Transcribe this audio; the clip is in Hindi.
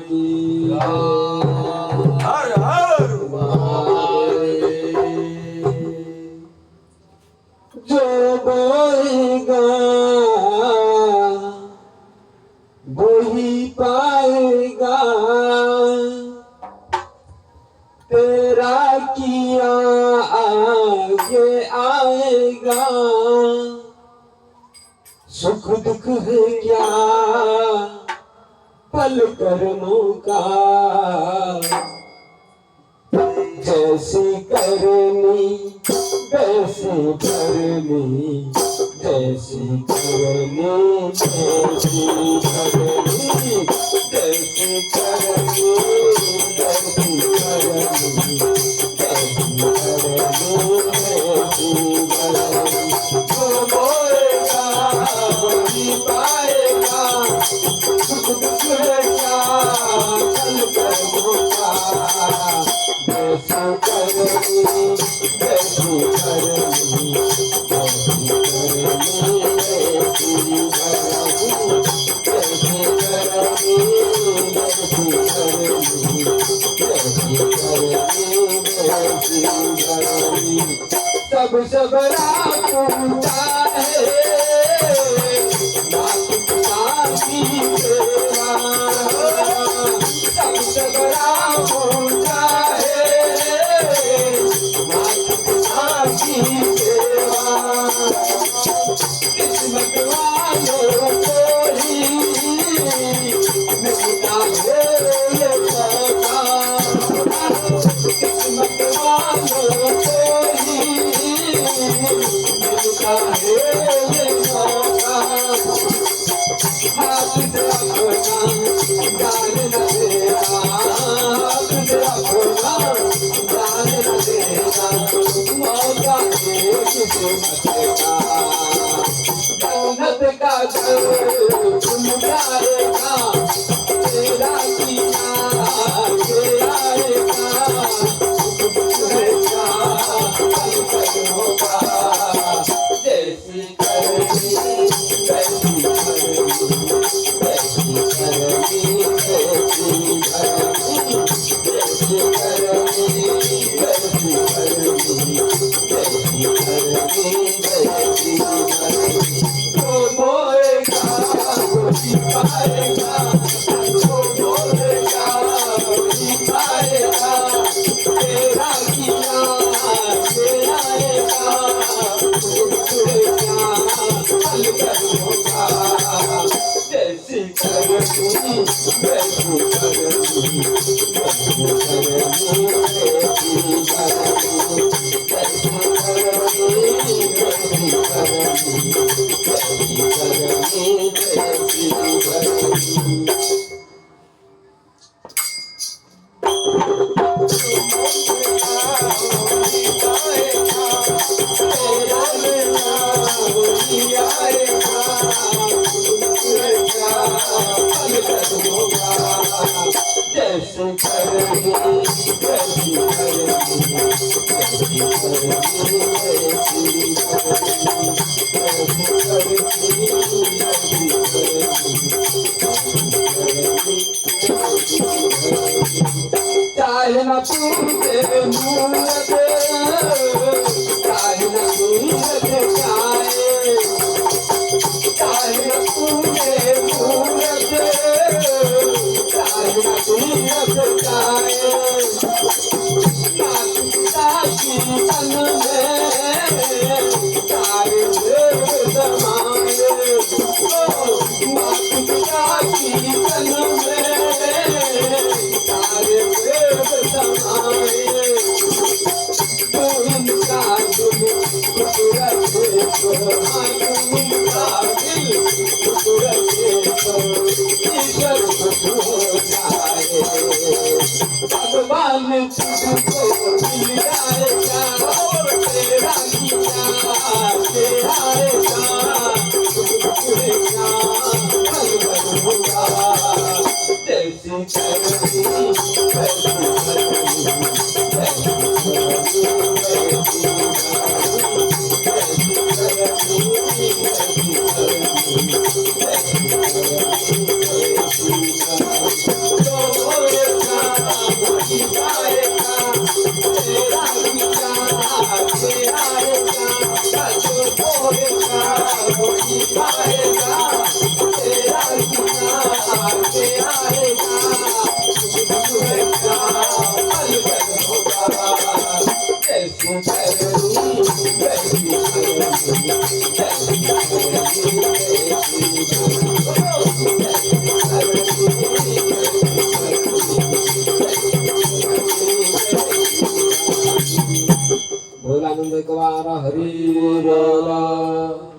की हर हर जो बोएगा वही पाएगा, तेरा किया आगे आएगा। सुख दुख है क्या पल कर्मों का, जैसी करनी वैसी भरनी, जैसी करनी वैसी भरनी, जैसी करनी वैसी भरनी, जैसी करनी वैसी भरनी। जो बोएगा वही पाएगा, सुख दुख है क्या कल कर्मों का, जैसी करनी वैसी भरनी, जैसी करनी वैसी भरनी, जैसी करनी वैसी भरनी, जैसी करनी वैसी भरनी। सब सबरा पूछा है मात पिता की सेवा, सब सबरा पूछा है मात पिता की सेवा। किस्मत वालों को ही मिलता है ये मौका, किस्मत वालों को ही मिलता है ये मौका। हाथ से अपना जान न देना, हाथ से अपना जान न देना, मौका है किस्मत का। जन्नत का घर खुल जाएगा, तेरा किया आगे आएगा। सुख दुख है क्या कल कर्मों का, जैसी करनी वैसी भरनी, वैसी करनी वैसी भरनी, जैसी करनी वैसी भरनी, जैसी करनी वैसी भरनी। जो बोएगा वही पाएगा, जो बोएगा वही पाएगा, तेरा किया आगे आएगा। सुख क्या कल कर्मों का, जैसी करनी वैसी भरनी, जैसी करनी वैसी भरनी, जैसी करनी वैसी भरनी, जैसी करनी वैसी भरनी। जैसे करनी वैसी भरनी, जैसी करनी वैसी भरनी, जैसी करनी वैसी भरनी। चाहे न पूछे मूरत, चाहे न सूरत चाहे, चाहे न पूछे मूरत, चाहे न सूरत चाहे। मात पिता की तन में चाहे देव समाए, मात पिता की तन में चाहे देव समाए। तू इनका दिल खुशरत को, तू इनका दिल खुशरत को, ईश्वर खुश हो जाए। भगवान तुझको मिल जाएगा, तेरा किया आगे आएगा। सुख दुखेगा कल बदलूंगा, जैसी करनी वैसी भरनी, वैसी करनी वैसी भरनी, वैसी करनी वैसी भरनी, वैसी करनी वैसी भरनी। भगवान हरी बोला।